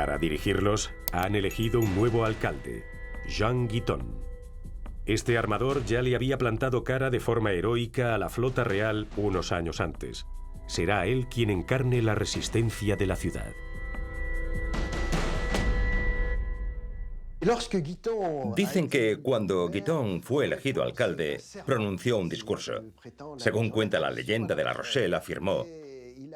Para dirigirlos, han elegido un nuevo alcalde, Jean Guiton. Este armador ya le había plantado cara de forma heroica a la flota real unos años antes. Será él quien encarne la resistencia de la ciudad. Dicen que cuando Guiton fue elegido alcalde, pronunció un discurso. Según cuenta la leyenda de La Rochelle, afirmó: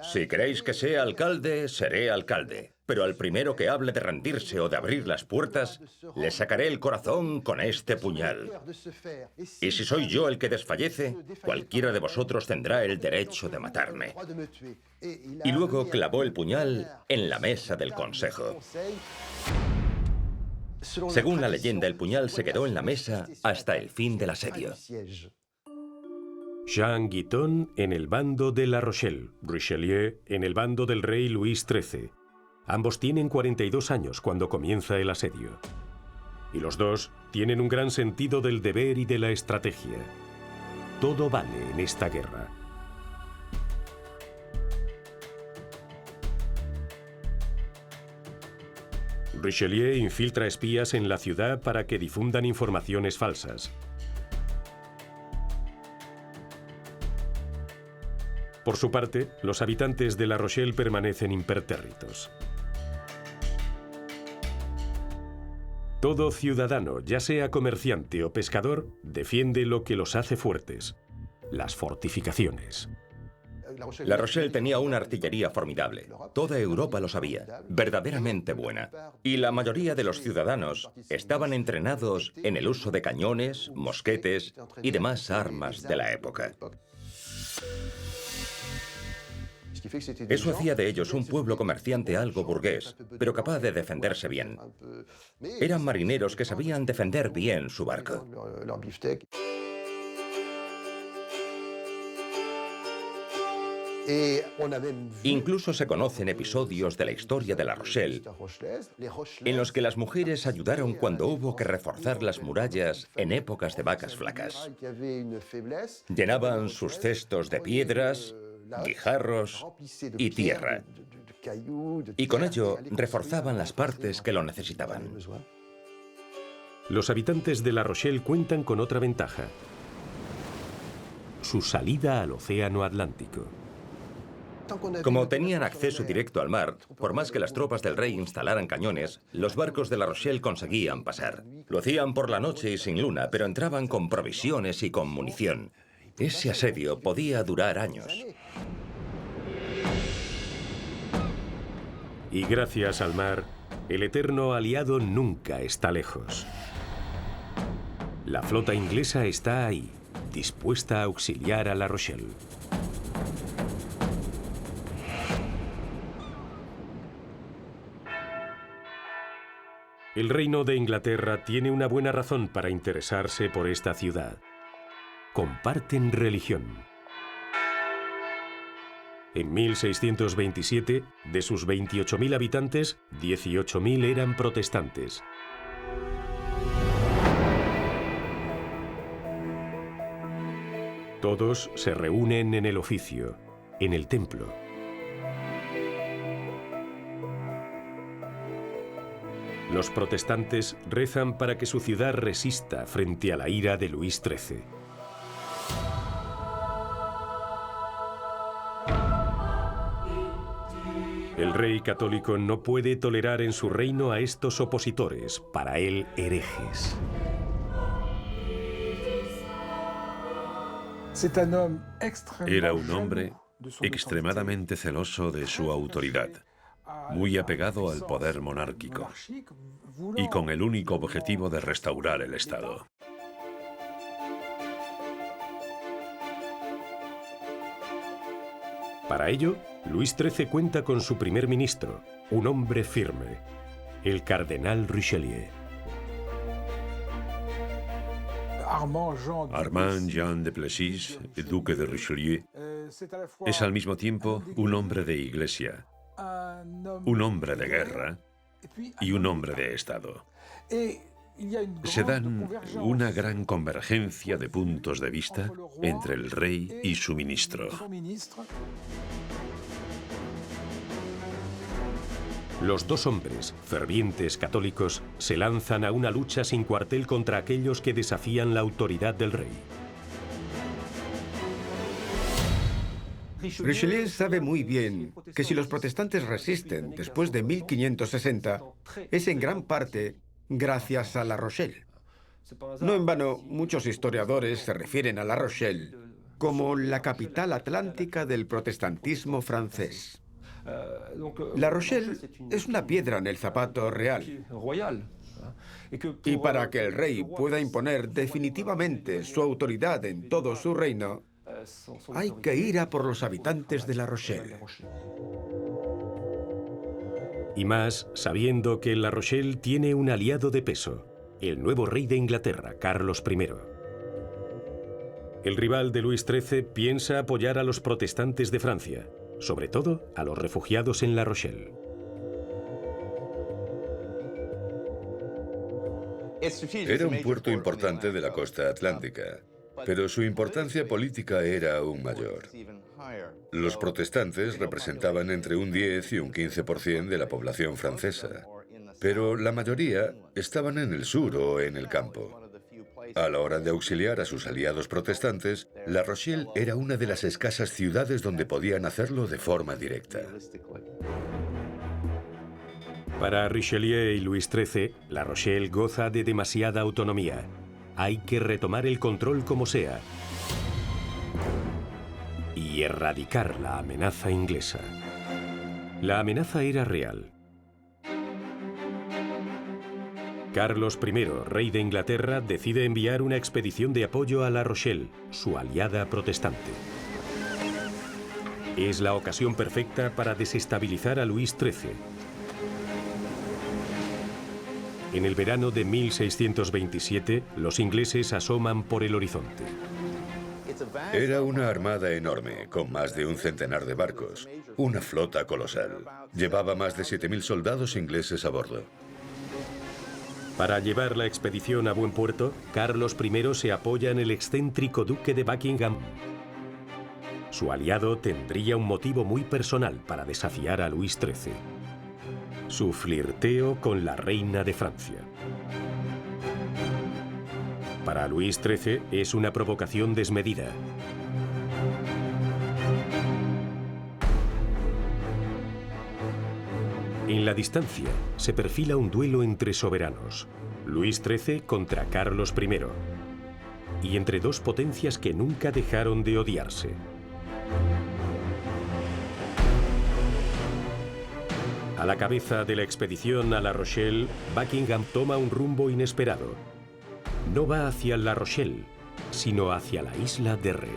«Si queréis que sea alcalde, seré alcalde. Pero al primero que hable de rendirse o de abrir las puertas, le sacaré el corazón con este puñal. Y si soy yo el que desfallece, cualquiera de vosotros tendrá el derecho de matarme». Y luego clavó el puñal en la mesa del consejo. Según la leyenda, el puñal se quedó en la mesa hasta el fin del asedio. Jean Guiton en el bando de La Rochelle, Richelieu en el bando del rey Luis XIII. Ambos tienen 42 años cuando comienza el asedio. Y los dos tienen un gran sentido del deber y de la estrategia. Todo vale en esta guerra. Richelieu infiltra espías en la ciudad para que difundan informaciones falsas. Por su parte, los habitantes de La Rochelle permanecen impertérritos. Todo ciudadano, ya sea comerciante o pescador, defiende lo que los hace fuertes: las fortificaciones. La Rochelle tenía una artillería formidable. Toda Europa lo sabía, verdaderamente buena. Y la mayoría de los ciudadanos estaban entrenados en el uso de cañones, mosquetes y demás armas de la época. Eso hacía de ellos un pueblo comerciante algo burgués, pero capaz de defenderse bien. Eran marineros que sabían defender bien su barco. Incluso se conocen episodios de la historia de La Rochelle en los que las mujeres ayudaron cuando hubo que reforzar las murallas en épocas de vacas flacas. Llenaban sus cestos de piedras, guijarros y tierra, y con ello reforzaban las partes que lo necesitaban. Los habitantes de La Rochelle cuentan con otra ventaja: su salida al Océano Atlántico. Como tenían acceso directo al mar, por más que las tropas del rey instalaran cañones, los barcos de La Rochelle conseguían pasar. Lo hacían por la noche y sin luna, pero entraban con provisiones y con munición. Ese asedio podía durar años. Y gracias al mar, el eterno aliado nunca está lejos. La flota inglesa está ahí, dispuesta a auxiliar a La Rochelle. El reino de Inglaterra tiene una buena razón para interesarse por esta ciudad. Comparten religión. En 1627, de sus 28.000 habitantes, 18.000 eran protestantes. Todos se reúnen en el oficio, en el templo. Los protestantes rezan para que su ciudad resista frente a la ira de Luis XIII. El rey católico no puede tolerar en su reino a estos opositores, para él herejes. Era un hombre extremadamente celoso de su autoridad, muy apegado al poder monárquico y con el único objetivo de restaurar el Estado. Para ello, Luis XIII cuenta con su primer ministro, un hombre firme, el cardenal Richelieu. Armand Jean de Plessis, duque de Richelieu, es al mismo tiempo un hombre de iglesia, un hombre de guerra y un hombre de Estado. Se dan una gran convergencia de puntos de vista entre el rey y su ministro. Los dos hombres, fervientes católicos, se lanzan a una lucha sin cuartel contra aquellos que desafían la autoridad del rey. Richelieu sabe muy bien que si los protestantes resisten después de 1560, es en gran parte gracias a La Rochelle. No en vano, muchos historiadores se refieren a La Rochelle como la capital atlántica del protestantismo francés. La Rochelle es una piedra en el zapato real. Y para que el rey pueda imponer definitivamente su autoridad en todo su reino, hay que ir a por los habitantes de La Rochelle. Y más sabiendo que La Rochelle tiene un aliado de peso, el nuevo rey de Inglaterra, Carlos I. El rival de Luis XIII piensa apoyar a los protestantes de Francia, sobre todo a los refugiados en La Rochelle. Era un puerto importante de la costa atlántica, pero su importancia política era aún mayor. Los protestantes representaban entre un 10 y un 15% de la población francesa, pero la mayoría estaban en el sur o en el campo. A la hora de auxiliar a sus aliados protestantes, La Rochelle era una de las escasas ciudades donde podían hacerlo de forma directa. Para Richelieu y Luis XIII, La Rochelle goza de demasiada autonomía. Hay que retomar el control como sea y erradicar la amenaza inglesa. La amenaza era real. Carlos I, rey de Inglaterra, decide enviar una expedición de apoyo a La Rochelle, su aliada protestante. Es la ocasión perfecta para desestabilizar a Luis XIII. En el verano de 1627, los ingleses asoman por el horizonte. Era una armada enorme, con más de un centenar de barcos. Una flota colosal. Llevaba más de 7.000 soldados ingleses a bordo. Para llevar la expedición a buen puerto, Carlos I se apoya en el excéntrico duque de Buckingham. Su aliado tendría un motivo muy personal para desafiar a Luis XIII: su flirteo con la reina de Francia. Para Luis XIII es una provocación desmedida. En la distancia se perfila un duelo entre soberanos, Luis XIII contra Carlos I, y entre dos potencias que nunca dejaron de odiarse. A la cabeza de la expedición a La Rochelle, Buckingham toma un rumbo inesperado. No va hacia La Rochelle, sino hacia la isla de Ré.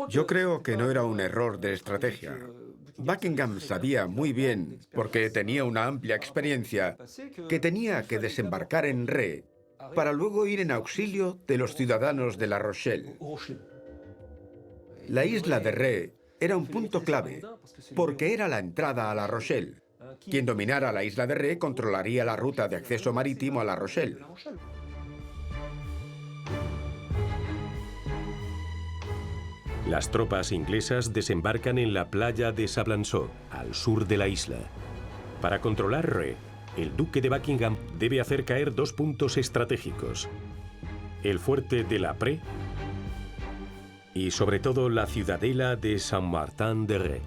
Yo creo que no era un error de estrategia. Buckingham sabía muy bien, porque tenía una amplia experiencia, que tenía que desembarcar en Ré para luego ir en auxilio de los ciudadanos de La Rochelle. La isla de Ré era un punto clave, porque era la entrada a La Rochelle. Quien dominara la isla de Ré controlaría la ruta de acceso marítimo a La Rochelle. Las tropas inglesas desembarcan en la playa de Sablanceau, al sur de la isla. Para controlar Ré, el duque de Buckingham debe hacer caer dos puntos estratégicos: el fuerte de la Pré y, sobre todo, la ciudadela de Saint-Martin-de-Ré.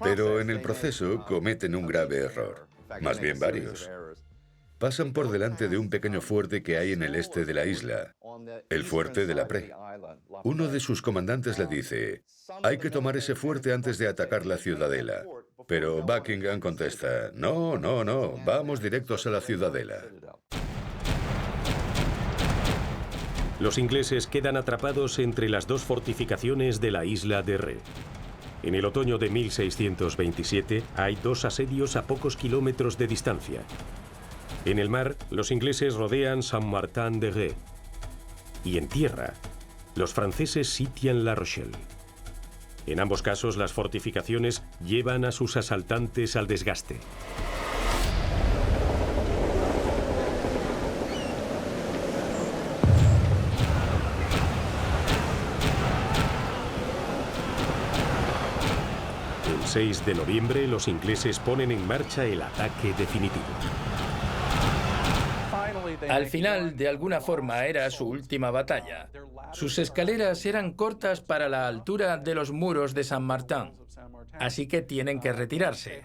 Pero en el proceso cometen un grave error, más bien varios. Pasan por delante de un pequeño fuerte que hay en el este de la isla, el fuerte de la Pré. Uno de sus comandantes le dice: hay que tomar ese fuerte antes de atacar la ciudadela. Pero Buckingham contesta: no, no, no, vamos directos a la ciudadela. Los ingleses quedan atrapados entre las dos fortificaciones de la isla de Ré. En el otoño de 1627 hay dos asedios a pocos kilómetros de distancia. En el mar, los ingleses rodean Saint-Martin-de-Ré. Y en tierra, los franceses sitian La Rochelle. En ambos casos, las fortificaciones llevan a sus asaltantes al desgaste. 6 de noviembre, los ingleses ponen en marcha el ataque definitivo. Al final, de alguna forma, era su última batalla. Sus escaleras eran cortas para la altura de los muros de Saint-Martin, así que tienen que retirarse.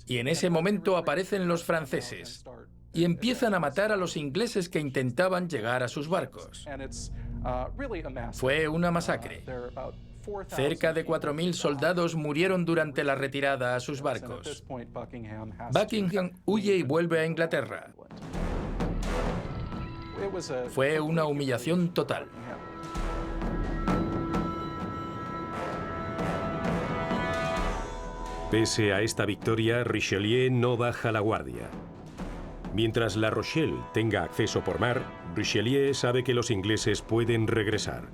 Y en ese momento aparecen los franceses y empiezan a matar a los ingleses que intentaban llegar a sus barcos. Fue una masacre. Cerca de 4.000 soldados murieron durante la retirada a sus barcos. Buckingham huye y vuelve a Inglaterra. Fue una humillación total. Pese a esta victoria, Richelieu no baja la guardia. Mientras La Rochelle tenga acceso por mar, Richelieu sabe que los ingleses pueden regresar.